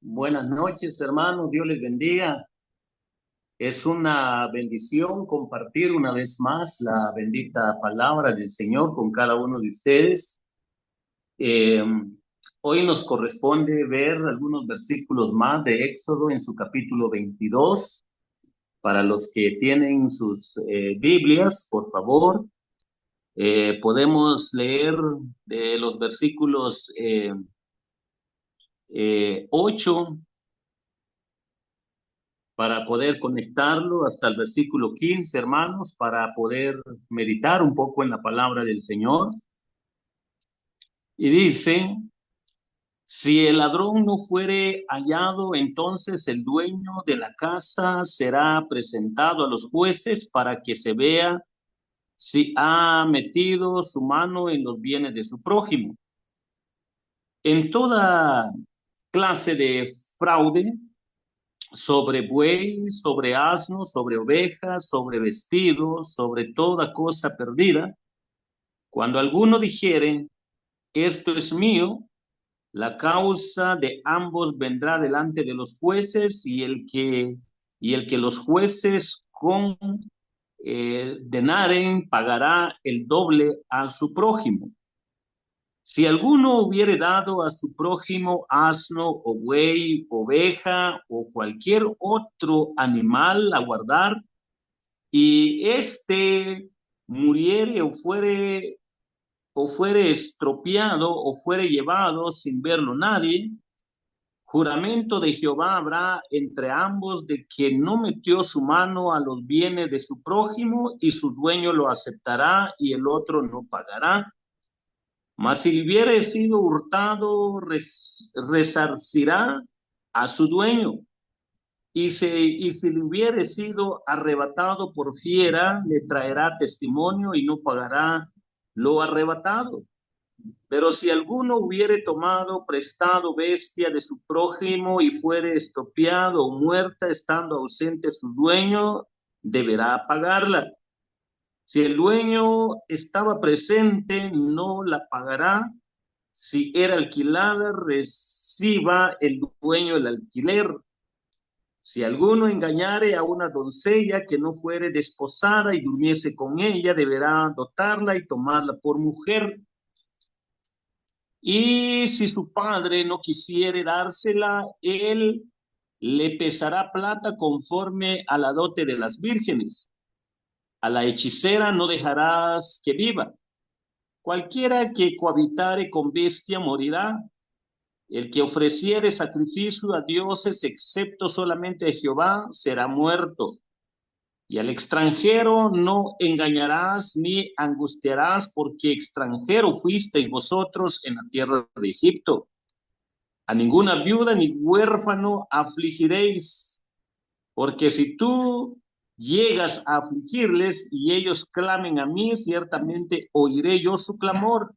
Buenas noches, hermanos. Dios les bendiga. Es una bendición compartir una vez más la bendita palabra del Señor con cada uno de ustedes. Eh, Hoy nos corresponde ver algunos versículos más de Éxodo en su capítulo 22. Para los que tienen sus Biblias, por favor, podemos leer de los versículos 8 para poder conectarlo hasta el versículo 15, hermanos, para poder meditar un poco en la palabra del Señor. Y dice, si el ladrón no fuere hallado, entonces el dueño de la casa será presentado a los jueces para que se vea si ha metido su mano en los bienes de su prójimo. En toda clase de fraude, sobre buey, sobre asno, sobre ovejas, sobre vestidos, sobre toda cosa perdida. Cuando alguno dijere, esto es mío, la causa de ambos vendrá delante de los jueces y el que los jueces denaren pagará el doble a su prójimo. Si alguno hubiere dado a su prójimo asno o buey, oveja o cualquier otro animal a guardar, y éste muriere o fuere estropeado o fuere llevado sin verlo nadie, juramento de Jehová habrá entre ambos de que no metió su mano a los bienes de su prójimo, y su dueño lo aceptará y el otro no pagará. Mas si hubiere sido hurtado, resarcirá a su dueño. Y si le hubiere sido arrebatado por fiera, le traerá testimonio y no pagará lo arrebatado. Pero si alguno hubiere tomado prestado bestia de su prójimo y fuere estropeado o muerta, estando ausente su dueño, deberá pagarla. Si el dueño estaba presente, no la pagará. Si era alquilada, reciba el dueño el alquiler. Si alguno engañare a una doncella que no fuere desposada y durmiese con ella, deberá dotarla y tomarla por mujer. Y si su padre no quisiere dársela, él le pesará plata conforme a la dote de las vírgenes. A la hechicera no dejarás que viva. Cualquiera que cohabitare con bestia morirá. El que ofreciere sacrificio a dioses, excepto solamente a Jehová, será muerto. Y al extranjero no engañarás ni angustiarás, porque extranjero fuisteis vosotros en la tierra de Egipto. A ninguna viuda ni huérfano afligiréis, porque si tú llegas a afligirles y ellos clamen a mí, ciertamente oiré yo su clamor,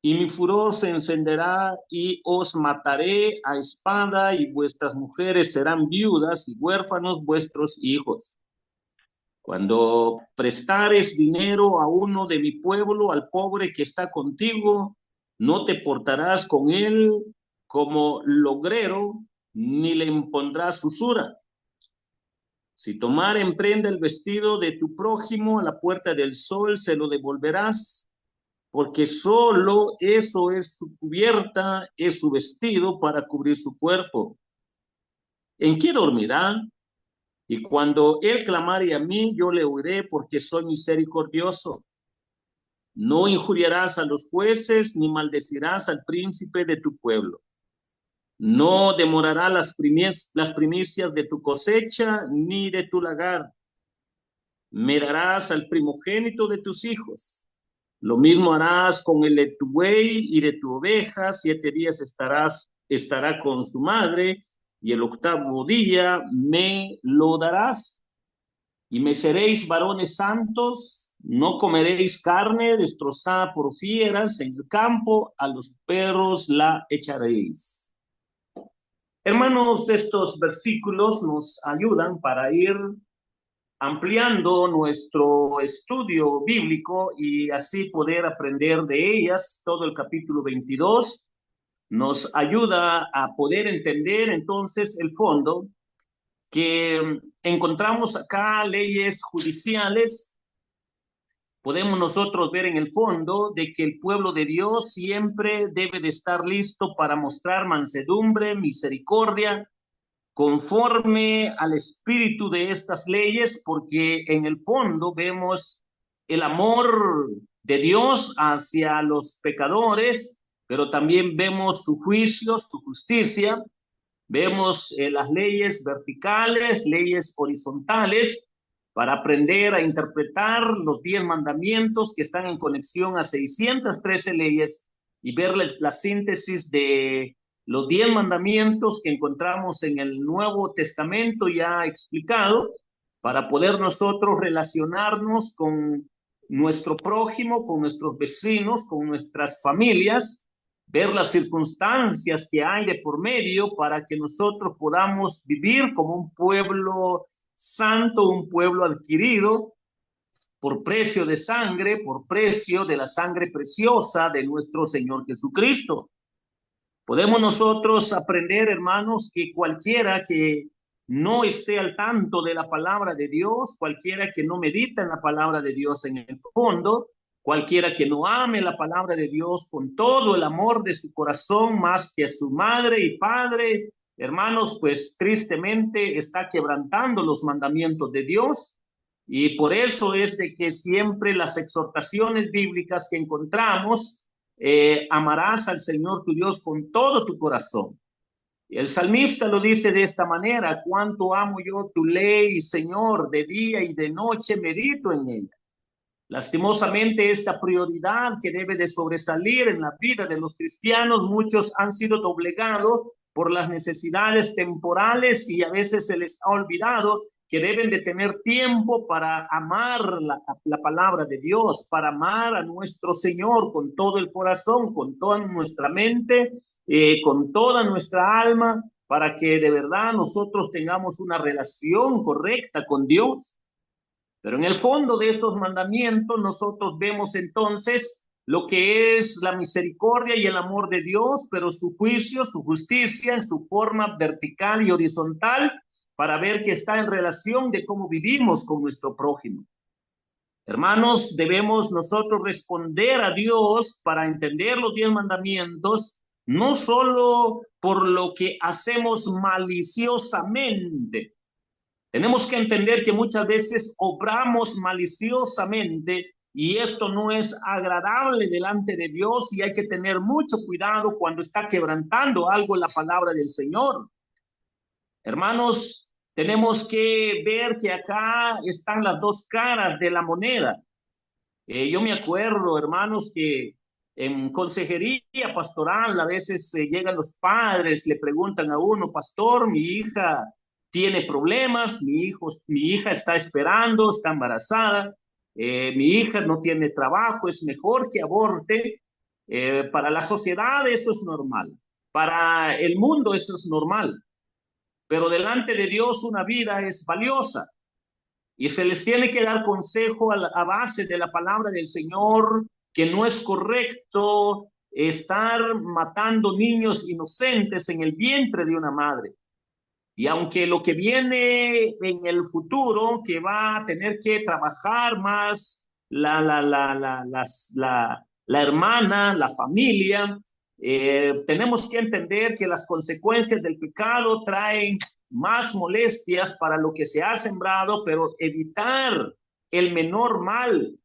y mi furor se encenderá y os mataré a espada, y vuestras mujeres serán viudas y huérfanos vuestros hijos. Cuando prestares dinero a uno de mi pueblo, al pobre que está contigo, no te portarás con él como logrero, ni le impondrás usura. Si tomar en prenda el vestido de tu prójimo a la puerta del sol, se lo devolverás, porque solo eso es su cubierta, es su vestido para cubrir su cuerpo. ¿En qué dormirá? Y cuando él clamare a mí, yo le oiré, porque soy misericordioso. No injuriarás a los jueces, ni maldecirás al príncipe de tu pueblo. No demorará las primicias de tu cosecha, ni de tu lagar. Me darás al primogénito de tus hijos. Lo mismo harás con el de tu buey y de tu oveja. 7 días estará con su madre, y el octavo día me lo darás. Y me seréis varones santos, no comeréis carne destrozada por fieras en el campo, a los perros la echaréis. Hermanos, estos versículos nos ayudan para ir ampliando nuestro estudio bíblico y así poder aprender de ellas todo el capítulo 22. nos ayuda a poder entender entonces el fondo que encontramos acá leyes judiciales. Podemos nosotros ver en el fondo de que el pueblo de Dios siempre debe de estar listo para mostrar mansedumbre, misericordia, conforme al espíritu de estas leyes, porque en el fondo vemos el amor de Dios hacia los pecadores, pero también vemos su juicio, su justicia, vemos las leyes verticales, leyes horizontales, para aprender a interpretar los 10 mandamientos que están en conexión a 613 leyes y ver la síntesis de los 10 mandamientos que encontramos en el Nuevo Testamento ya explicado, para poder nosotros relacionarnos con nuestro prójimo, con nuestros vecinos, con nuestras familias, ver las circunstancias que hay de por medio para que nosotros podamos vivir como un pueblo santo, un pueblo adquirido por precio de sangre, por precio de la sangre preciosa de nuestro Señor Jesucristo. Podemos nosotros aprender, hermanos, que cualquiera que no esté al tanto de la palabra de Dios, cualquiera que no medita en la palabra de Dios en el fondo, cualquiera que no ame la palabra de Dios con todo el amor de su corazón más que a su madre y padre, hermanos, pues tristemente está quebrantando los mandamientos de Dios. Y por eso es de que siempre las exhortaciones bíblicas que encontramos, amarás al Señor tu Dios con todo tu corazón. Y el salmista lo dice de esta manera: cuánto amo yo tu ley, Señor, de día y de noche medito en ella. Lastimosamente, esta prioridad que debe de sobresalir en la vida de los cristianos, muchos han sido doblegados por las necesidades temporales y a veces se les ha olvidado que deben de tener tiempo para amar la palabra de Dios, para amar a nuestro Señor con todo el corazón, con toda nuestra mente, con toda nuestra alma, para que de verdad nosotros tengamos una relación correcta con Dios. Pero en el fondo de estos mandamientos nosotros vemos entonces lo que es la misericordia y el amor de Dios, pero su juicio, su justicia en su forma vertical y horizontal, para ver que está en relación de cómo vivimos con nuestro prójimo. Hermanos, debemos nosotros responder a Dios para entender los 10 mandamientos, no solo por lo que hacemos maliciosamente. Tenemos que entender que muchas veces obramos maliciosamente y esto no es agradable delante de Dios, y hay que tener mucho cuidado cuando está quebrantando algo la palabra del Señor. Hermanos, tenemos que ver que acá están las dos caras de la moneda. Yo me acuerdo, hermanos, que en consejería pastoral a veces llegan los padres, le preguntan a uno: pastor, mi hija tiene problemas, mi hija está esperando, está embarazada, mi hija no tiene trabajo, es mejor que aborte. Para la sociedad eso es normal, para el mundo eso es normal, pero delante de Dios una vida es valiosa. Y se les tiene que dar consejo a base de la palabra del Señor, que no es correcto estar matando niños inocentes en el vientre de una madre. Y aunque lo que viene en el futuro, que va a tener que trabajar más la hermana, la familia, tenemos que entender que las consecuencias del pecado traen más molestias para lo que se ha sembrado, pero evitar el menor mal,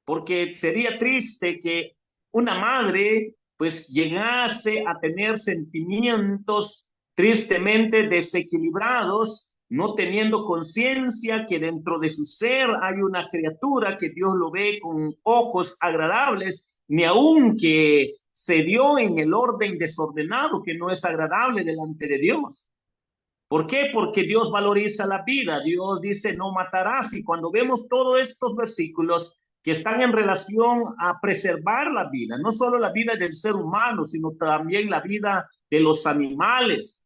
porque sería triste que una madre pues llegase a tener sentimientos tristemente desequilibrados, no teniendo conciencia que dentro de su ser hay una criatura que Dios lo ve con ojos agradables, ni aun que se dio en el orden desordenado que no es agradable delante de Dios. ¿Por qué? Porque Dios valoriza la vida. Dios dice: no matarás. Y cuando vemos todos estos versículos que están en relación a preservar la vida, no solo la vida del ser humano, sino también la vida de los animales,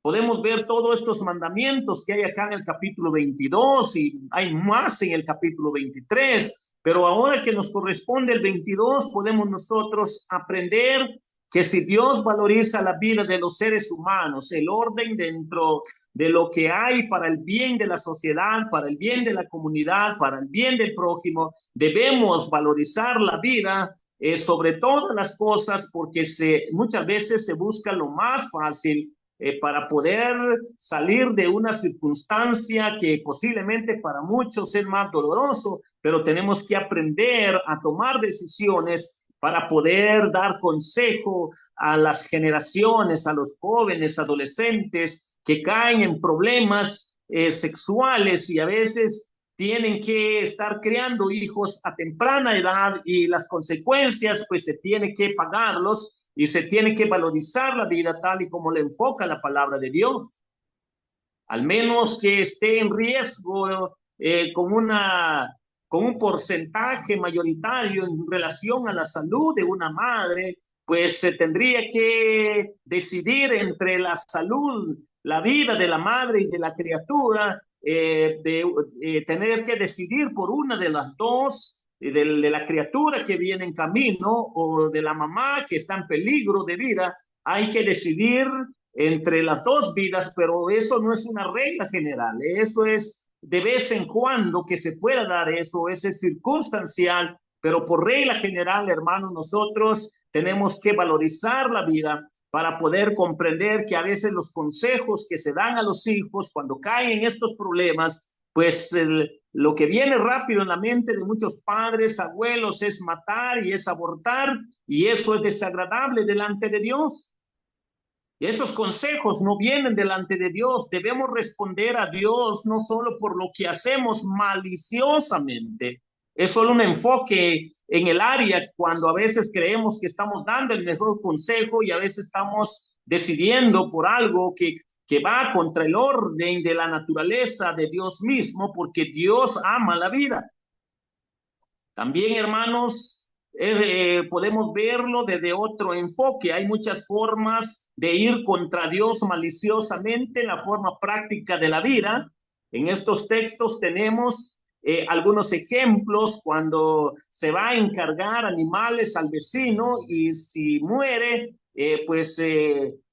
podemos ver todos estos mandamientos que hay acá en el capítulo 22 y hay más en el capítulo 23. Pero ahora que nos corresponde el 22, podemos nosotros aprender que si Dios valoriza la vida de los seres humanos, el orden dentro de lo que hay para el bien de la sociedad, para el bien de la comunidad, para el bien del prójimo, debemos valorizar la vida sobre todas las cosas, porque muchas veces se busca lo más fácil para poder salir de una circunstancia que posiblemente para muchos es más doloroso, pero tenemos que aprender a tomar decisiones para poder dar consejo a las generaciones, a los jóvenes, adolescentes que caen en problemas sexuales y a veces tienen que estar creando hijos a temprana edad y las consecuencias pues se tiene que pagarlos y se tiene que valorizar la vida tal y como le enfoca la palabra de Dios. Al menos que esté en riesgo con un porcentaje mayoritario en relación a la salud de una madre, pues se tendría que decidir entre la salud, la vida de la madre y de la criatura, tener que decidir por una de las dos, de la criatura que viene en camino o de la mamá que está en peligro de vida. Hay que decidir entre las dos vidas, pero eso no es una regla general, eso es de vez en cuando que se pueda dar eso es circunstancial, pero por regla general, hermanos, nosotros tenemos que valorizar la vida para poder comprender que a veces los consejos que se dan a los hijos cuando caen en estos problemas, pues lo que viene rápido en la mente de muchos padres, abuelos, es matar y es abortar, y eso es desagradable delante de Dios. Y esos consejos no vienen delante de Dios. Debemos responder a Dios no solo por lo que hacemos maliciosamente. Es solo un enfoque en el área cuando a veces creemos que estamos dando el mejor consejo y a veces estamos decidiendo por algo que va contra el orden de la naturaleza de Dios mismo, porque Dios ama la vida. También, hermanos, podemos verlo desde otro enfoque. Hay muchas formas de ir contra Dios maliciosamente en la forma práctica de la vida. En estos textos tenemos algunos ejemplos cuando se va a encargar animales al vecino y si muere,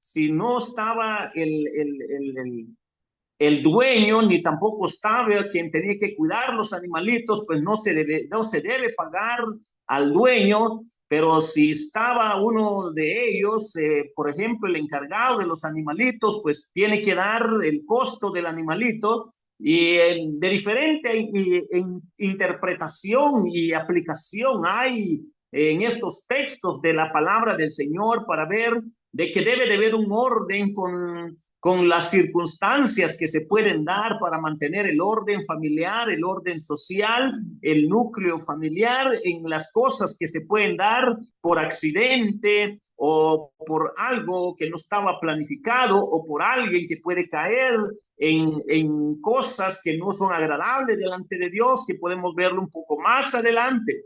si no estaba el dueño ni tampoco estaba quien tenía que cuidar los animalitos, pues no se debe pagar al dueño, pero si estaba uno de ellos, por ejemplo, el encargado de los animalitos, pues tiene que dar el costo del animalito y de diferente interpretación y aplicación hay en estos textos de la palabra del Señor para ver de que debe de haber un orden con las circunstancias que se pueden dar para mantener el orden familiar, el orden social, el núcleo familiar, en las cosas que se pueden dar por accidente o por algo que no estaba planificado o por alguien que puede caer en cosas que no son agradables delante de Dios, que podemos verlo un poco más adelante.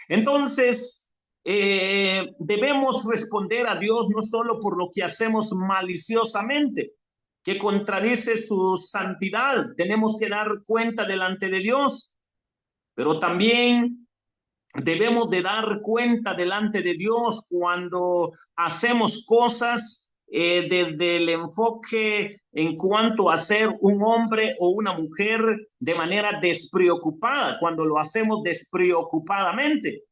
Entonces, debemos responder a Dios no solo por lo que hacemos maliciosamente, que contradice su santidad, tenemos que dar cuenta delante de Dios, pero también debemos de dar cuenta delante de Dios cuando hacemos cosas desde el enfoque en cuanto a ser un hombre o una mujer de manera despreocupada, cuando lo hacemos despreocupadamente.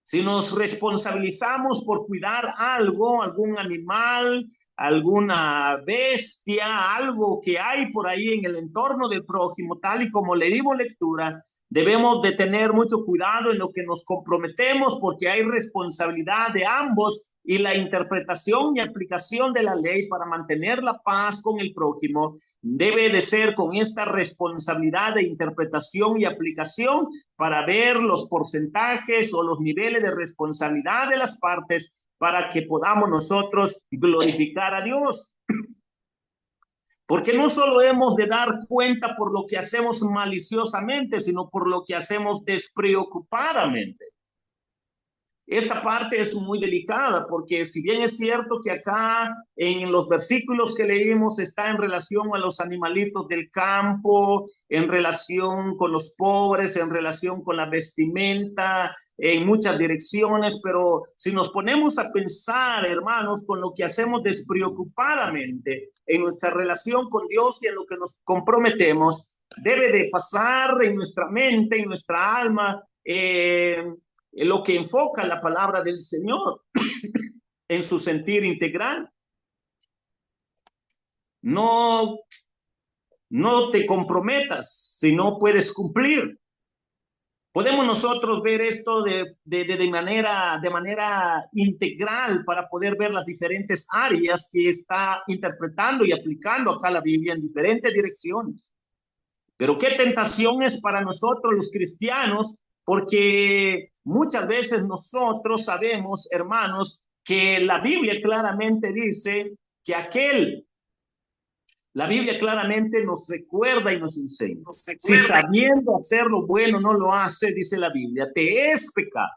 Si nos responsabilizamos por cuidar algo, algún animal, alguna bestia, algo que hay por ahí en el entorno del prójimo, tal y como le dimos lectura, debemos de tener mucho cuidado en lo que nos comprometemos porque hay responsabilidad de ambos y la interpretación y aplicación de la ley para mantener la paz con el prójimo debe de ser con esta responsabilidad de interpretación y aplicación para ver los porcentajes o los niveles de responsabilidad de las partes para que podamos nosotros glorificar a Dios. Porque no solo hemos de dar cuenta por lo que hacemos maliciosamente, sino por lo que hacemos despreocupadamente. Esta parte es muy delicada porque si bien es cierto que acá en los versículos que leímos está en relación a los animalitos del campo, en relación con los pobres, en relación con la vestimenta, en muchas direcciones, pero si nos ponemos a pensar, hermanos, con lo que hacemos despreocupadamente en nuestra relación con Dios y en lo que nos comprometemos, debe de pasar en nuestra mente, en nuestra alma, lo que enfoca la palabra del Señor en su sentir integral. No, no te comprometas si no puedes cumplir. Podemos nosotros ver esto de manera integral para poder ver las diferentes áreas que está interpretando y aplicando acá la Biblia en diferentes direcciones. Pero qué tentación es para nosotros los cristianos, porque muchas veces nosotros sabemos, hermanos, que la Biblia claramente dice que la Biblia claramente nos recuerda y nos enseña. Si sabiendo hacer lo bueno no lo hace, dice la Biblia, te es pecado.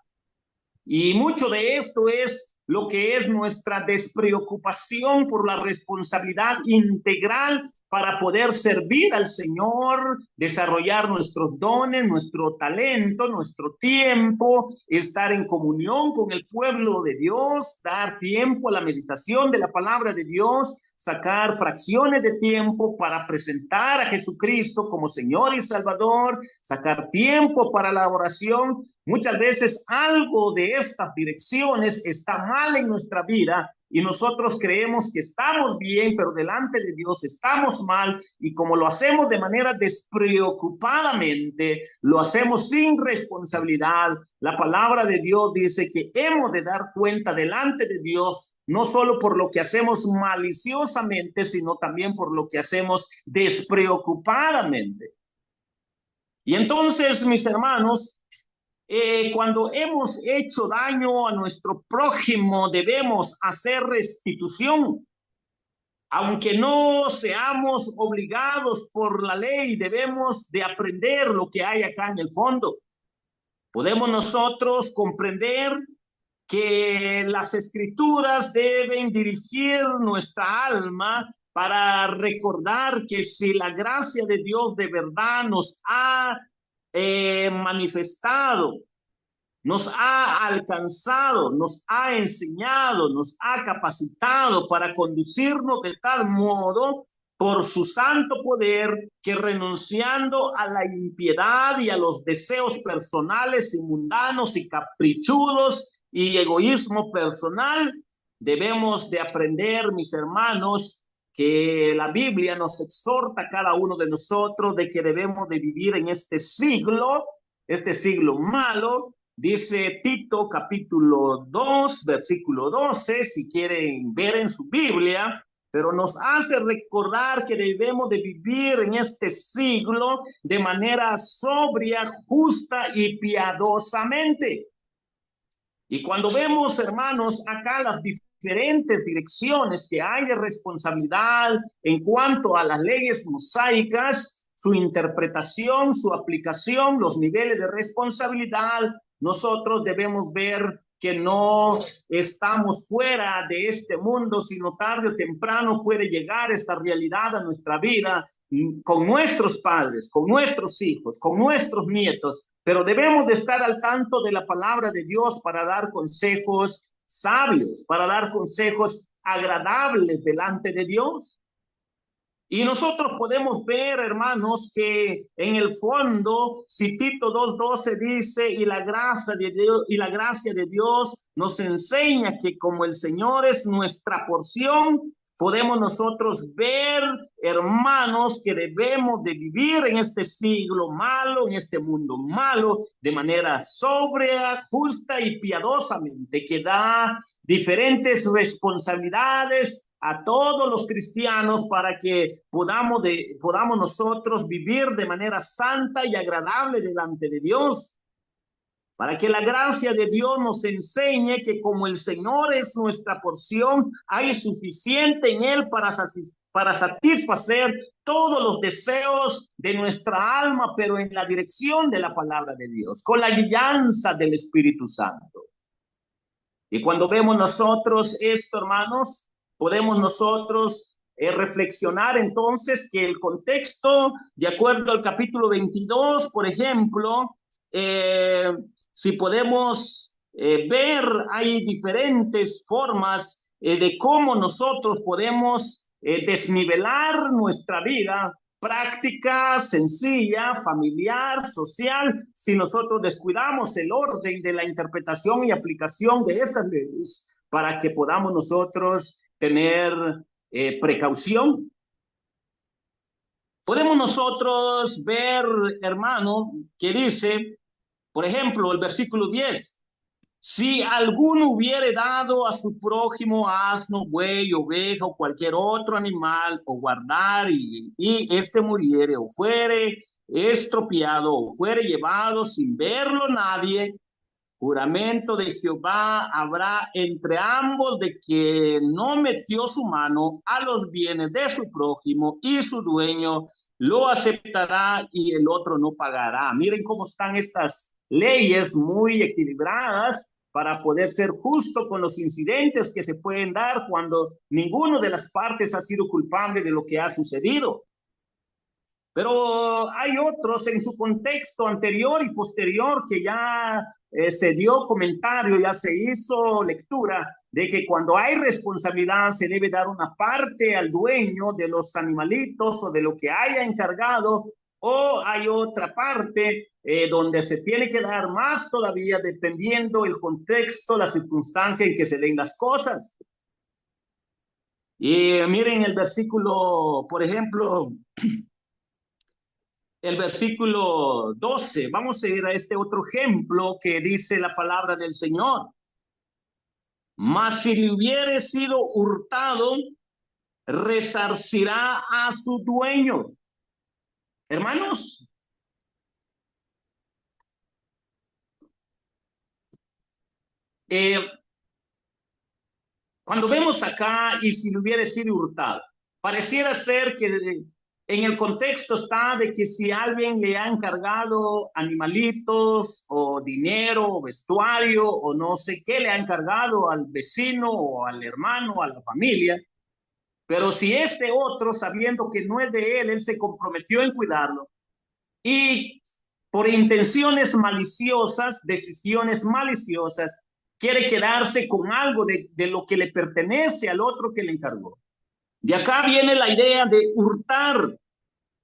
Y mucho de esto es lo que es nuestra despreocupación por la responsabilidad integral para poder servir al Señor, desarrollar nuestros dones, nuestro talento, nuestro tiempo, estar en comunión con el pueblo de Dios, dar tiempo a la meditación de la palabra de Dios, sacar fracciones de tiempo para presentar a Jesucristo como Señor y Salvador, sacar tiempo para la oración. Muchas veces algo de estas direcciones está mal en nuestra vida y nosotros creemos que estamos bien, pero delante de Dios estamos mal, y como lo hacemos de manera despreocupadamente, lo hacemos sin responsabilidad. La palabra de Dios dice que hemos de dar cuenta delante de Dios, no solo por lo que hacemos maliciosamente, sino también por lo que hacemos despreocupadamente. Y entonces, mis hermanos, cuando hemos hecho daño a nuestro prójimo, debemos hacer restitución. Aunque no seamos obligados por la ley, debemos de aprender lo que hay acá en el fondo. Podemos nosotros comprender que las escrituras deben dirigir nuestra alma para recordar que si la gracia de Dios de verdad nos ha manifestado, nos ha alcanzado, nos ha enseñado, nos ha capacitado para conducirnos de tal modo por su santo poder, que renunciando a la impiedad y a los deseos personales y mundanos y caprichudos y egoísmo personal, debemos de aprender, mis hermanos, que la Biblia nos exhorta a cada uno de nosotros de que debemos de vivir en este siglo malo. Dice Tito capítulo 2, versículo 12, si quieren ver en su Biblia, pero nos hace recordar que debemos de vivir en este siglo de manera sobria, justa y piadosamente. Y cuando vemos, hermanos, acá las diferentes direcciones que hay de responsabilidad en cuanto a las leyes mosaicas, su interpretación, su aplicación, los niveles de responsabilidad, nosotros debemos ver que no estamos fuera de este mundo, sino tarde o temprano puede llegar esta realidad a nuestra vida, con nuestros padres, con nuestros hijos, con nuestros nietos, pero debemos de estar al tanto de la palabra de Dios para dar consejos sabios, para dar consejos agradables delante de Dios. Y nosotros podemos ver, hermanos, que en el fondo, si Tito 2:12 dice, y la gracia de Dios nos enseña que como el Señor es nuestra porción, podemos nosotros ver, hermanos, que debemos de vivir en este siglo malo, en este mundo malo, de manera sobria, justa y piadosamente, que da diferentes responsabilidades a todos los cristianos para que podamos nosotros vivir de manera santa y agradable delante de Dios. Para que la gracia de Dios nos enseñe que como el Señor es nuestra porción, hay suficiente en Él para satisfacer todos los deseos de nuestra alma, pero en la dirección de la palabra de Dios, con la guianza del Espíritu Santo. Y cuando vemos nosotros esto, hermanos, podemos nosotros reflexionar entonces que el contexto, de acuerdo al capítulo 22, por ejemplo, eh, si podemos ver, hay diferentes formas de cómo nosotros podemos desnivelar nuestra vida práctica, sencilla, familiar, social, si nosotros descuidamos el orden de la interpretación y aplicación de estas leyes para que podamos nosotros tener precaución. Podemos nosotros ver, hermano, que dice, por ejemplo, el versículo 10, si alguno hubiere dado a su prójimo asno, buey, oveja o cualquier otro animal, o guardar, y este muriere, o fuere estropeado, o fuere llevado sin verlo nadie, juramento de Jehová habrá entre ambos de que no metió su mano a los bienes de su prójimo, y su dueño lo aceptará y el otro no pagará. Miren cómo están estas leyes muy equilibradas para poder ser justo con los incidentes que se pueden dar cuando ninguno de las partes ha sido culpable de lo que ha sucedido. Pero hay otros en su contexto anterior y posterior que ya se dio comentario, ya se hizo lectura de que cuando hay responsabilidad se debe dar una parte al dueño de los animalitos o de lo que haya encargado, o hay otra parte donde se tiene que dar más todavía dependiendo el contexto, la circunstancia en que se den las cosas. Y miren el versículo, por ejemplo, el versículo 12. Vamos a ir a este otro ejemplo que dice la palabra del Señor. Mas si le hubiere sido hurtado, resarcirá a su dueño. Hermanos, cuando vemos acá, y si le hubiere sido hurtado, pareciera ser que en el contexto está de que si alguien le ha encargado animalitos o dinero o vestuario o no sé qué le ha encargado al vecino o al hermano o a la familia, pero si este otro, sabiendo que no es de él se comprometió en cuidarlo y por intenciones maliciosas, decisiones maliciosas, quiere quedarse con algo de lo que le pertenece al otro que le encargó. De acá viene la idea de hurtar.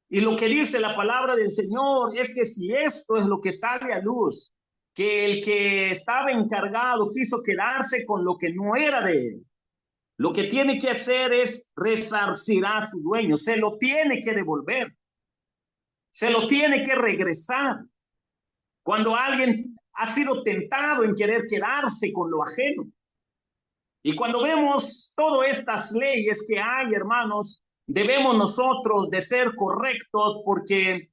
Y lo que dice la palabra del Señor es que si esto es lo que sale a luz, que el que estaba encargado quiso quedarse con lo que no era de él, lo que tiene que hacer es resarcir a su dueño, se lo tiene que devolver, se lo tiene que regresar. Cuando alguien ha sido tentado en querer quedarse con lo ajeno. Y cuando vemos todas estas leyes que hay, hermanos, debemos nosotros de ser correctos porque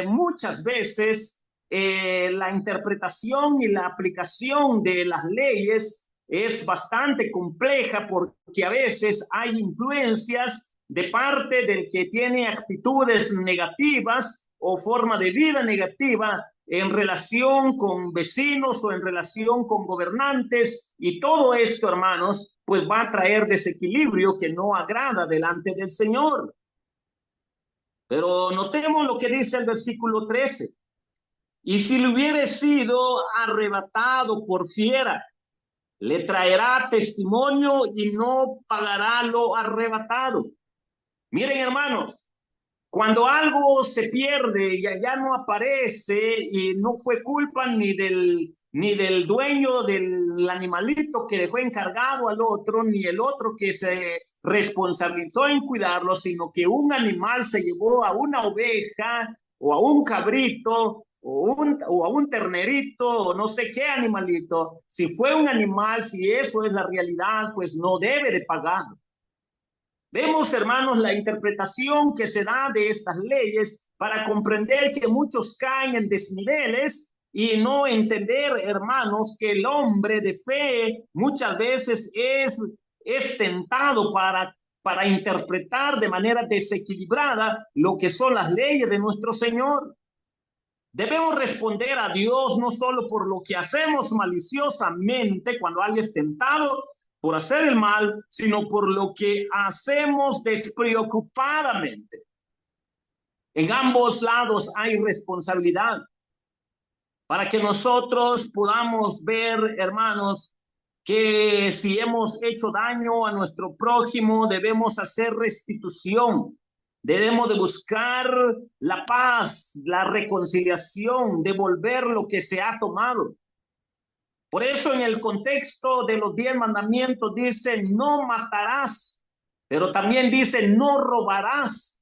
muchas veces la interpretación y la aplicación de las leyes es bastante compleja porque a veces hay influencias de parte del que tiene actitudes negativas o forma de vida negativa en relación con vecinos o en relación con gobernantes, y todo esto, hermanos, pues va a traer desequilibrio que no agrada delante del Señor. Pero notemos lo que dice el versículo 13. Y si le hubiere sido arrebatado por fiera, le traerá testimonio y no pagará lo arrebatado. Miren, hermanos, cuando algo se pierde y ya no aparece y no fue culpa ni del dueño del animalito que dejó encargado al otro, ni el otro que se responsabilizó en cuidarlo, sino que un animal se llevó a una oveja o a un cabrito o a un ternerito o no sé qué animalito. Si fue un animal, si eso es la realidad, pues no debe de pagar. Vemos, hermanos, la interpretación que se da de estas leyes para comprender que muchos caen en desniveles y no entender, hermanos, que el hombre de fe muchas veces es tentado para interpretar de manera desequilibrada lo que son las leyes de nuestro Señor. Debemos responder a Dios no solo por lo que hacemos maliciosamente cuando alguien es tentado por hacer el mal, sino por lo que hacemos despreocupadamente. En ambos lados hay responsabilidad para que nosotros podamos ver, hermanos, que si hemos hecho daño a nuestro prójimo, debemos hacer restitución. Debemos de buscar la paz, la reconciliación, devolver lo que se ha tomado. Por eso en el contexto de los 10 mandamientos dice, no matarás, pero también dice, no robarás.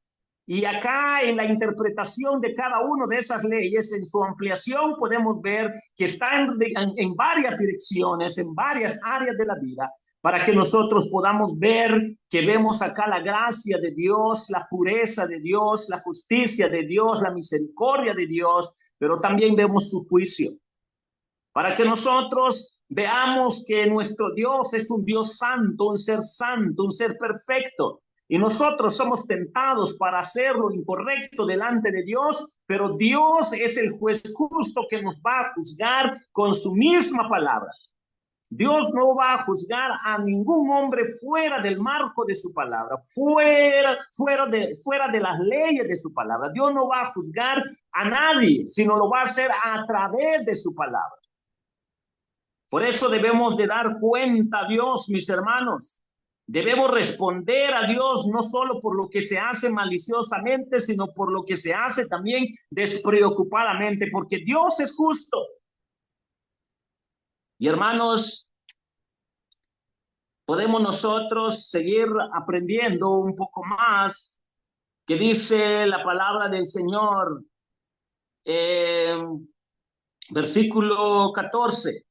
Y acá en la interpretación de cada una de esas leyes, en su ampliación, podemos ver que están en varias direcciones, en varias áreas de la vida, para que nosotros podamos ver que vemos acá la gracia de Dios, la pureza de Dios, la justicia de Dios, la misericordia de Dios, pero también vemos su juicio. Para que nosotros veamos que nuestro Dios es un Dios santo, un ser perfecto. Y nosotros somos tentados para hacer lo incorrecto delante de Dios, pero Dios es el juez justo que nos va a juzgar con su misma palabra. Dios no va a juzgar a ningún hombre fuera del marco de su palabra, fuera de las leyes de su palabra. Dios no va a juzgar a nadie, sino lo va a hacer a través de su palabra. Por eso debemos de dar cuenta a Dios, mis hermanos. Debemos responder a Dios no solo por lo que se hace maliciosamente, sino por lo que se hace también despreocupadamente, porque Dios es justo. Y hermanos, podemos nosotros seguir aprendiendo un poco más que dice la palabra del Señor, versículo 14.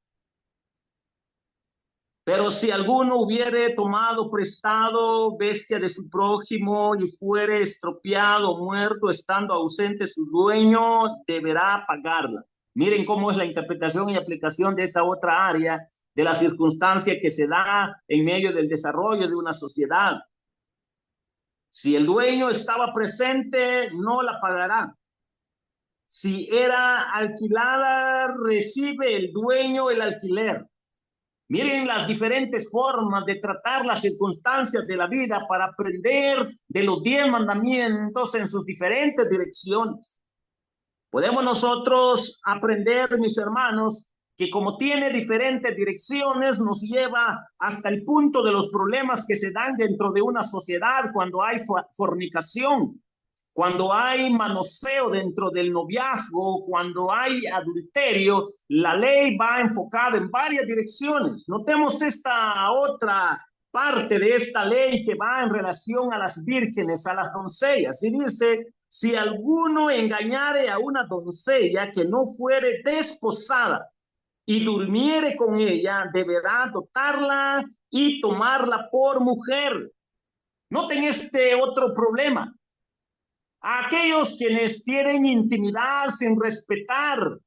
Pero si alguno hubiere tomado prestado bestia de su prójimo y fuere estropeado o muerto, estando ausente su dueño, deberá pagarla. Miren cómo es la interpretación y aplicación de esta otra área de la circunstancia que se da en medio del desarrollo de una sociedad. Si el dueño estaba presente, no la pagará. Si era alquilada, recibe el dueño el alquiler. Miren las diferentes formas de tratar las circunstancias de la vida para aprender de los 10 mandamientos en sus diferentes direcciones. Podemos nosotros aprender, mis hermanos, que como tiene diferentes direcciones, nos lleva hasta el punto de los problemas que se dan dentro de una sociedad cuando hay fornicación, cuando hay manoseo dentro del noviazgo, cuando hay adulterio. La ley va enfocada en varias direcciones. Notemos esta otra parte de esta ley que va en relación a las vírgenes, a las doncellas. Y dice, si alguno engañare a una doncella que no fuere desposada y durmiere con ella, deberá dotarla y tomarla por mujer. Noten este otro problema. A aquellos quienes tienen intimidad sin respetar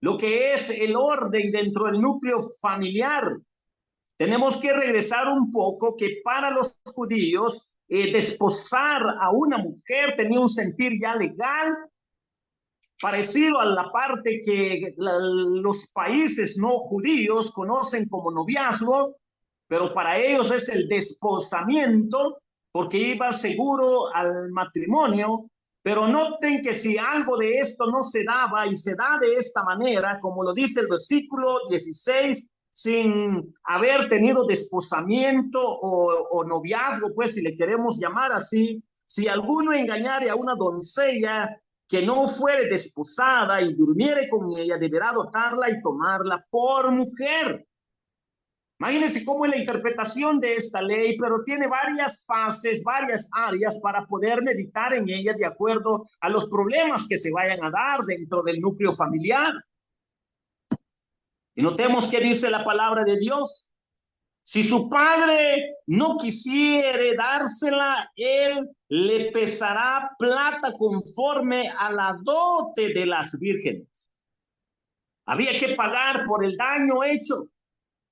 lo que es el orden dentro del núcleo familiar. Tenemos que regresar un poco que para los judíos desposar a una mujer tenía un sentir ya legal, parecido a la parte que los países no judíos conocen como noviazgo, pero para ellos es el desposamiento, porque iba seguro al matrimonio. Pero noten que si algo de esto no se daba y se da de esta manera, como lo dice el versículo 16, sin haber tenido desposamiento o noviazgo, pues si le queremos llamar así, si alguno engañare a una doncella que no fuere desposada y durmiere con ella, deberá dotarla y tomarla por mujer. Imagínense cómo es la interpretación de esta ley, pero tiene varias fases, varias áreas para poder meditar en ella de acuerdo a los problemas que se vayan a dar dentro del núcleo familiar. Y notemos que dice la palabra de Dios. Si su padre no quisiere dársela, él le pesará plata conforme a la dote de las vírgenes. Había que pagar por el daño hecho,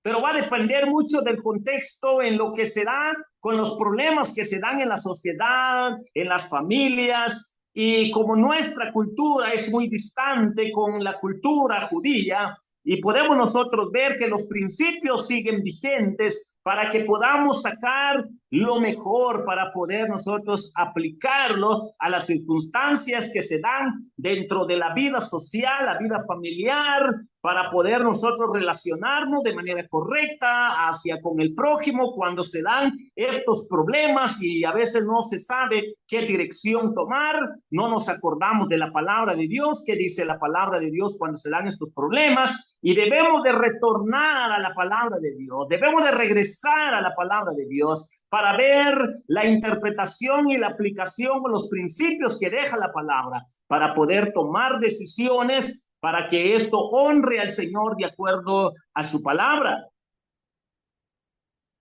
pero va a depender mucho del contexto en lo que se da con los problemas que se dan en la sociedad, en las familias, Y como nuestra cultura es muy distante con la cultura judía, y podemos nosotros ver que los principios siguen vigentes para que podamos sacar lo mejor, para poder nosotros aplicarlo a las circunstancias que se dan dentro de la vida social, la vida familiar, para poder nosotros relacionarnos de manera correcta hacia con el prójimo cuando se dan estos problemas y a veces no se sabe qué dirección tomar, no nos acordamos de la palabra de Dios, qué dice la palabra de Dios cuando se dan estos problemas, y debemos de retornar a la palabra de Dios, debemos de regresar a la palabra de Dios para ver la interpretación y la aplicación de los principios que deja la palabra, para poder tomar decisiones para que esto honre al Señor de acuerdo a su palabra.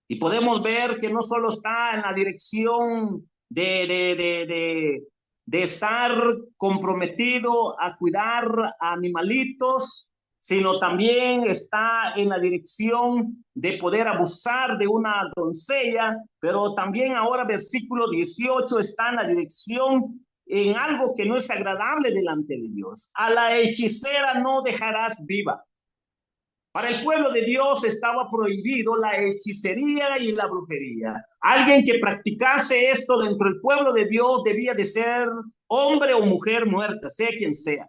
Y podemos ver que no solo está en la dirección de estar comprometido a cuidar a animalitos, sino también está en la dirección de poder abusar de una doncella, pero también ahora versículo 18 está en la dirección en algo que no es agradable delante de Dios. A la hechicera no dejarás viva. Para el pueblo de Dios estaba prohibido la hechicería y la brujería. Alguien que practicase esto dentro del pueblo de Dios debía de ser hombre o mujer muerta, sea quien sea.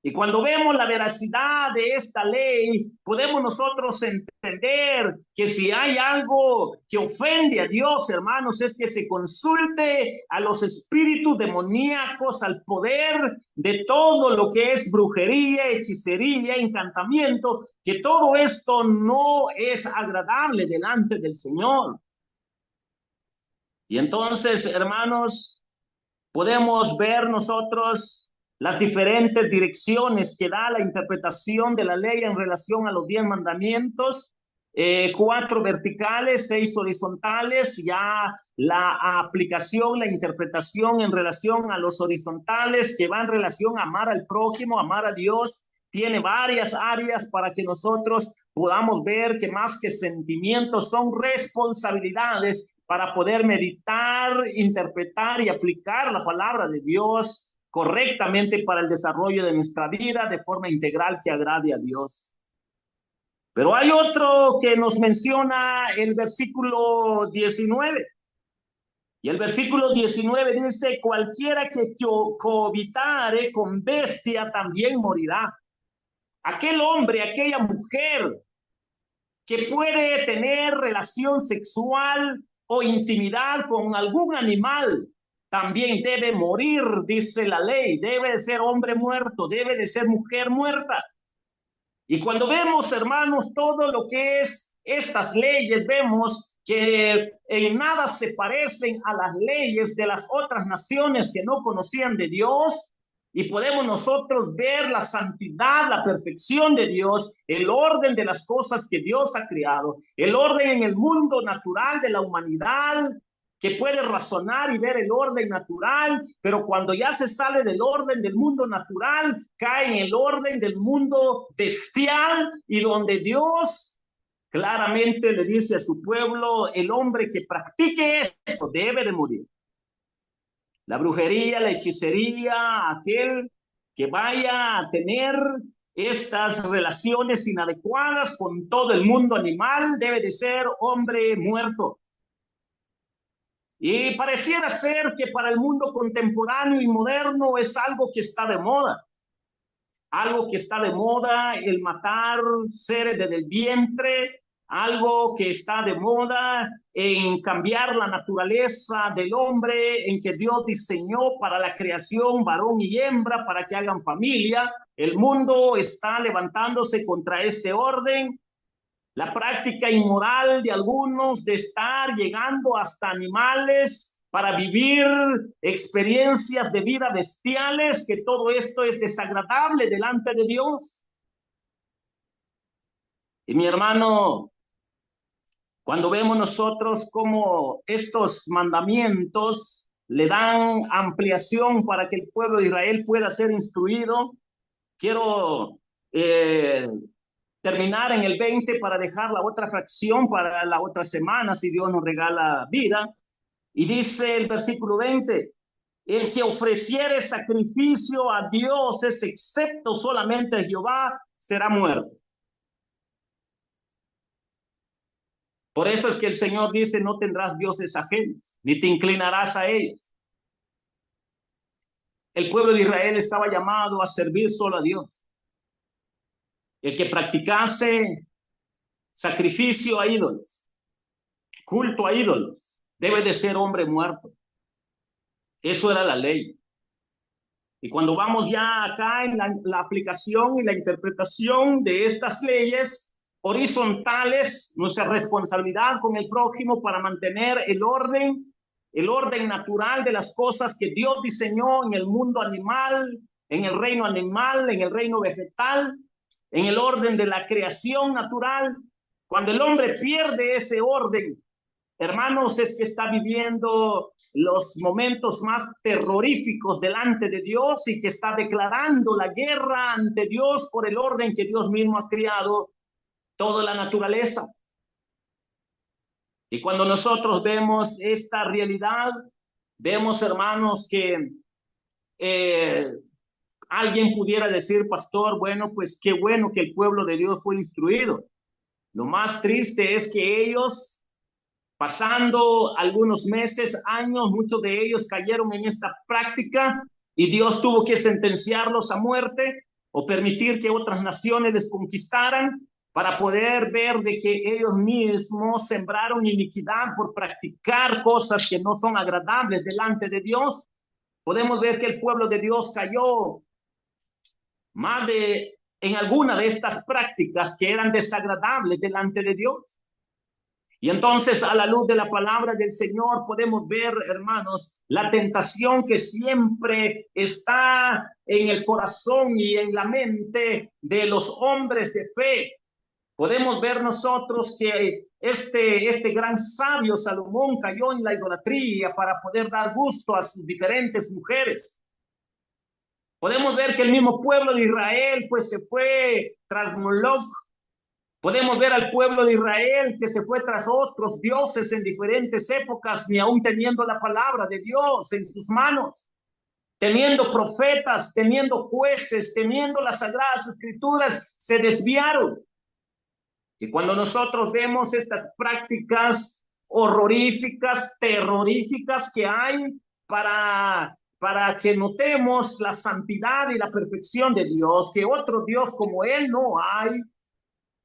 Y cuando vemos la veracidad de esta ley, podemos nosotros entender que si hay algo que ofende a Dios, hermanos, es que se consulte a los espíritus demoníacos, al poder de todo lo que es brujería, hechicería, encantamiento, que todo esto no es agradable delante del Señor. Y entonces, hermanos, podemos ver nosotros las diferentes direcciones que da la interpretación de la ley en relación a los 10 mandamientos, 4 verticales, 6 horizontales, ya la aplicación, la interpretación en relación a los horizontales que va en relación a amar al prójimo, amar a Dios, tiene varias áreas para que nosotros podamos ver que más que sentimientos son responsabilidades para poder meditar, interpretar y aplicar la palabra de Dios correctamente para el desarrollo de nuestra vida de forma integral que agrade a Dios. Pero hay otro que nos menciona el versículo 19. Y el versículo 19 dice, cualquiera que cohabitare con bestia también morirá. Aquel hombre, aquella mujer que puede tener relación sexual o intimidad con algún animal, también debe morir, dice la ley, debe de ser hombre muerto, debe de ser mujer muerta. Y cuando vemos, hermanos, todo lo que es estas leyes, vemos que en nada se parecen a las leyes de las otras naciones que no conocían de Dios. Y podemos nosotros ver la santidad, la perfección de Dios, el orden de las cosas que Dios ha creado, el orden en el mundo natural de la humanidad, que puede razonar y ver el orden natural, pero cuando ya se sale del orden del mundo natural, cae en el orden del mundo bestial y donde Dios claramente le dice a su pueblo, el hombre que practique esto debe de morir. La brujería, la hechicería, aquel que vaya a tener estas relaciones inadecuadas con todo el mundo animal debe de ser hombre muerto. Y pareciera ser que para el mundo contemporáneo y moderno es algo que está de moda. Algo que está de moda, el matar seres desde el vientre, algo que está de moda en cambiar la naturaleza del hombre, en que Dios diseñó para la creación varón y hembra para que hagan familia. El mundo está levantándose contra este orden. La práctica inmoral de algunos de estar llegando hasta animales para vivir experiencias de vida bestiales, que todo esto es desagradable delante de Dios. Y mi hermano, cuando vemos nosotros cómo estos mandamientos le dan ampliación para que el pueblo de Israel pueda ser instruido, quiero terminar en el 20 para dejar la otra fracción para la otra semana, si Dios nos regala vida. Y dice el versículo 20, El que ofreciere sacrificio a dioses, excepto solamente a Jehová, será muerto. Por eso es que el Señor dice, no tendrás dioses ajenos, ni te inclinarás a ellos. El pueblo de Israel estaba llamado a servir solo a Dios. El que practicase sacrificio a ídolos, culto a ídolos, debe de ser hombre muerto. Eso era la ley. Y cuando vamos ya acá en la aplicación y la interpretación de estas leyes horizontales, nuestra responsabilidad con el prójimo para mantener el orden natural de las cosas que Dios diseñó en el mundo animal, en el reino vegetal, en el orden de la creación natural. Cuando el hombre pierde ese orden, hermanos, es que está viviendo los momentos más terroríficos delante de Dios y que está declarando la guerra ante Dios por el orden que Dios mismo ha creado toda la naturaleza. Y cuando nosotros vemos esta realidad, vemos, hermanos, que alguien pudiera decir, pastor, bueno, pues qué bueno que el pueblo de Dios fue instruido. Lo más triste es que ellos, pasando algunos meses, años, muchos de ellos cayeron en esta práctica y Dios tuvo que sentenciarlos a muerte o permitir que otras naciones les conquistaran para poder ver de que ellos mismos sembraron iniquidad por practicar cosas que no son agradables delante de Dios. Podemos ver que el pueblo de Dios cayó en alguna de estas prácticas que eran desagradables delante de Dios. Y entonces, a la luz de la palabra del Señor, podemos ver, hermanos, la tentación que siempre está en el corazón y en la mente de los hombres de fe. Podemos ver nosotros que este gran sabio Salomón cayó en la idolatría para poder dar gusto a sus diferentes mujeres. Podemos ver que el mismo pueblo de Israel pues se fue tras Moloch. Podemos ver al pueblo de Israel que se fue tras otros dioses en diferentes épocas, ni aún teniendo la palabra de Dios en sus manos, teniendo profetas, teniendo jueces, teniendo las sagradas escrituras, se desviaron. Y cuando nosotros vemos estas prácticas horroríficas, terroríficas que hay para que notemos la santidad y la perfección de Dios, que otro Dios como Él no hay,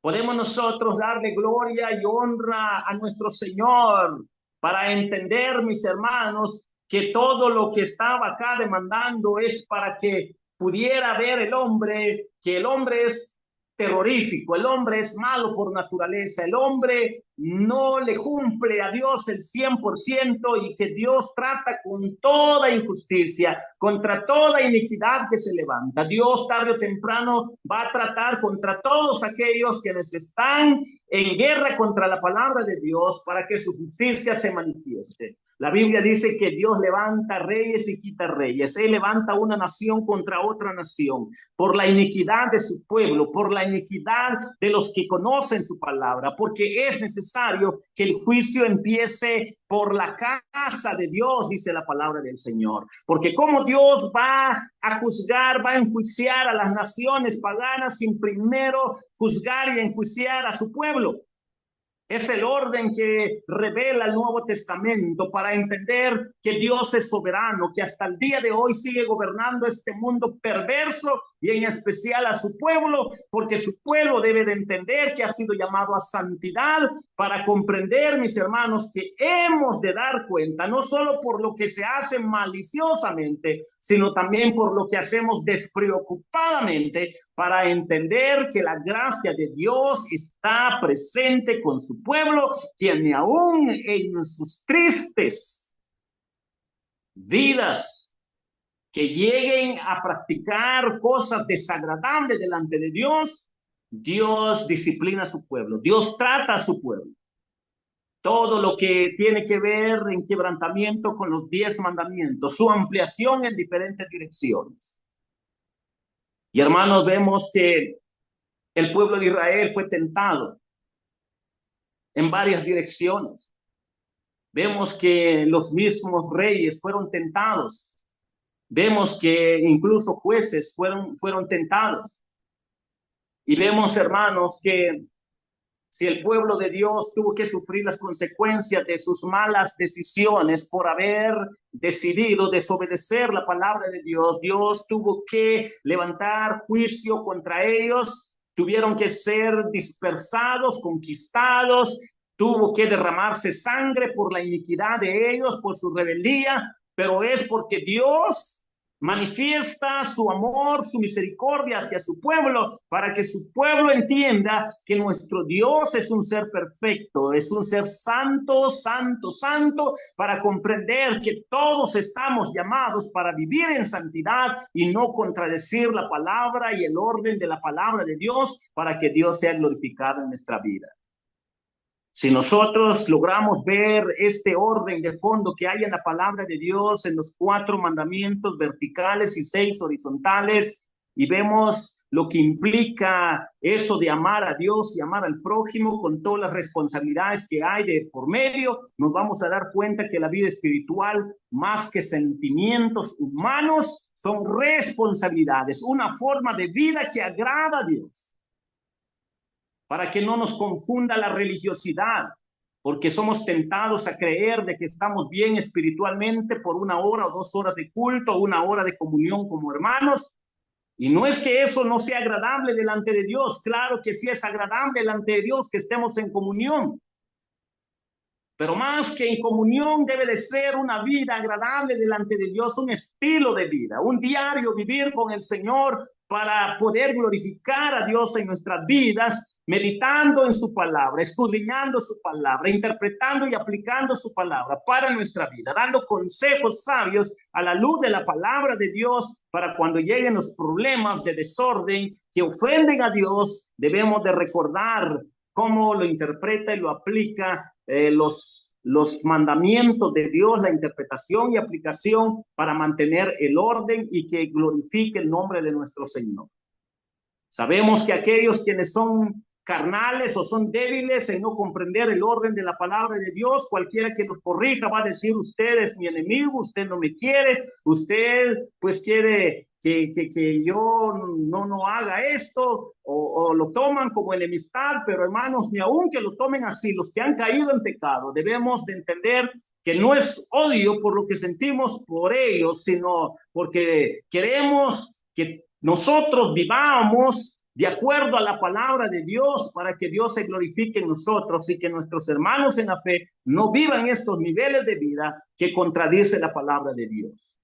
podemos nosotros darle gloria y honra a nuestro Señor para entender, mis hermanos, que todo lo que estaba acá demandando es para que pudiera ver el hombre, que el hombre es terrorífico, el hombre es malo por naturaleza, el hombre no le cumple a Dios el 100% y que Dios trata con toda injusticia, contra toda iniquidad que se levanta. Dios tarde o temprano va a tratar contra todos aquellos quienes están en guerra contra la palabra de Dios para que su justicia se manifieste. La Biblia dice que Dios levanta reyes y quita reyes. Él levanta una nación contra otra nación por la iniquidad de su pueblo, por la iniquidad de los que conocen su palabra, porque es necesario que el juicio empiece por la casa de Dios, dice la palabra del Señor. Porque como Dios va a juzgar, va a enjuiciar a las naciones paganas sin primero juzgar y enjuiciar a su pueblo. Es el orden que revela el Nuevo Testamento para entender que Dios es soberano, que hasta el día de hoy sigue gobernando este mundo perverso y en especial a su pueblo, porque su pueblo debe de entender que ha sido llamado a santidad para comprender, mis hermanos, que hemos de dar cuenta, no solo por lo que se hace maliciosamente, sino también por lo que hacemos despreocupadamente, para entender que la gracia de Dios está presente con su pueblo, quien aún en sus tristes vidas que lleguen a practicar cosas desagradables delante de Dios, Dios disciplina a su pueblo, Dios trata a su pueblo. Todo lo que tiene que ver en quebrantamiento con los 10 mandamientos, su ampliación en diferentes direcciones. Y hermanos, vemos que el pueblo de Israel fue tentado en varias direcciones. Vemos que los mismos reyes fueron tentados Vemos que incluso jueces fueron tentados. Y vemos, hermanos, que si el pueblo de Dios tuvo que sufrir las consecuencias de sus malas decisiones por haber decidido desobedecer la palabra de Dios, Dios tuvo que levantar juicio contra ellos, tuvieron que ser dispersados, conquistados, tuvo que derramarse sangre por la iniquidad de ellos, por su rebeldía, pero es porque Dios manifiesta su amor, su misericordia hacia su pueblo, para que su pueblo entienda que nuestro Dios es un ser perfecto, es un ser santo, santo, santo, para comprender que todos estamos llamados para vivir en santidad y no contradecir la palabra y el orden de la palabra de Dios, para que Dios sea glorificado en nuestra vida. Si nosotros logramos ver este orden de fondo que hay en la palabra de Dios, en los 4 mandamientos verticales y 6 horizontales, y vemos lo que implica eso de amar a Dios y amar al prójimo con todas las responsabilidades que hay de por medio, nos vamos a dar cuenta que la vida espiritual, más que sentimientos humanos, son responsabilidades, una forma de vida que agrada a Dios. Para que no nos confunda la religiosidad, porque somos tentados a creer de que estamos bien espiritualmente por 1 hora o 2 horas de culto, 1 hora de comunión como hermanos, y no es que eso no sea agradable delante de Dios, claro que sí es agradable delante de Dios que estemos en comunión, pero más que en comunión debe de ser una vida agradable delante de Dios, un estilo de vida, un diario vivir con el Señor para poder glorificar a Dios en nuestras vidas, meditando en su palabra, escudriñando su palabra, interpretando y aplicando su palabra para nuestra vida, dando consejos sabios a la luz de la palabra de Dios para cuando lleguen los problemas de desorden que ofenden a Dios, debemos de recordar cómo lo interpreta y lo aplica los mandamientos de Dios, la interpretación y aplicación para mantener el orden y que glorifique el nombre de nuestro Señor. Sabemos que aquellos quienes son carnales o son débiles en no comprender el orden de la palabra de Dios, cualquiera que los corrija va a decir: usted es mi enemigo, usted no me quiere, usted pues quiere que yo no haga esto, o lo toman como enemistad. Pero hermanos, ni aun que lo tomen así, los que han caído en pecado, debemos de entender que no es odio por lo que sentimos por ellos, sino porque queremos que nosotros vivamos de acuerdo a la palabra de Dios para que Dios se glorifique en nosotros y que nuestros hermanos en la fe no vivan estos niveles de vida que contradice la palabra de Dios.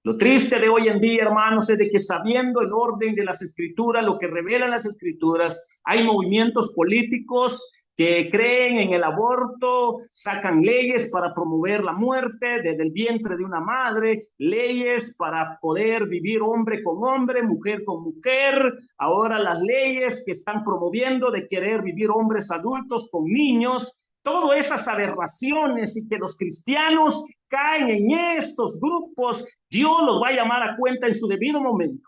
Lo triste de hoy en día, hermanos, es de que sabiendo el orden de las escrituras, lo que revelan las escrituras, hay movimientos políticos que creen en el aborto, sacan leyes para promover la muerte desde el vientre de una madre, leyes para poder vivir hombre con hombre, mujer con mujer. Ahora las leyes que están promoviendo de querer vivir hombres adultos con niños, todas esas aberraciones, y que los cristianos caen en esos grupos, Dios los va a llamar a cuenta en su debido momento.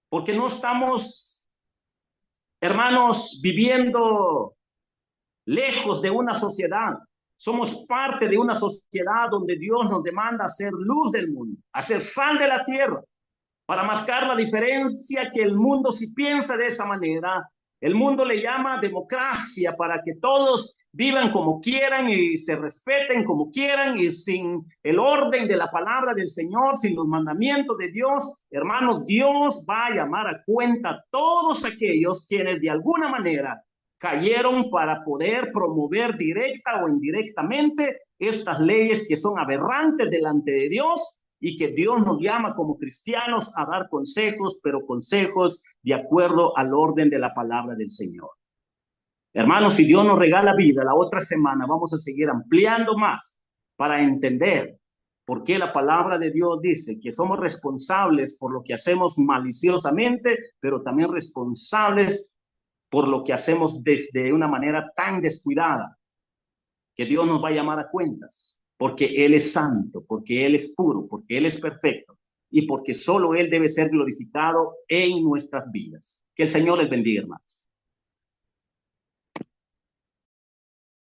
Porque no estamos, hermanos, viviendo lejos de una sociedad. Somos parte de una sociedad donde Dios nos demanda ser luz del mundo, hacer sal de la tierra, para marcar la diferencia. Que el mundo, si piensa de esa manera, el mundo le llama democracia, para que todos vivan como quieran y se respeten como quieran, y sin el orden de la palabra del Señor, sin los mandamientos de Dios, hermanos, Dios va a llamar a cuenta a todos aquellos quienes de alguna manera cayeron para poder promover directa o indirectamente estas leyes que son aberrantes delante de Dios, y que Dios nos llama como cristianos a dar consejos, pero consejos de acuerdo al orden de la palabra del Señor. Hermanos, si Dios nos regala vida, la otra semana vamos a seguir ampliando más para entender por qué la palabra de Dios dice que somos responsables por lo que hacemos maliciosamente, pero también responsables por lo que hacemos desde una manera tan descuidada, que Dios nos va a llamar a cuentas, porque Él es santo, porque Él es puro, porque Él es perfecto, y porque solo Él debe ser glorificado en nuestras vidas. Que el Señor les bendiga, hermanos.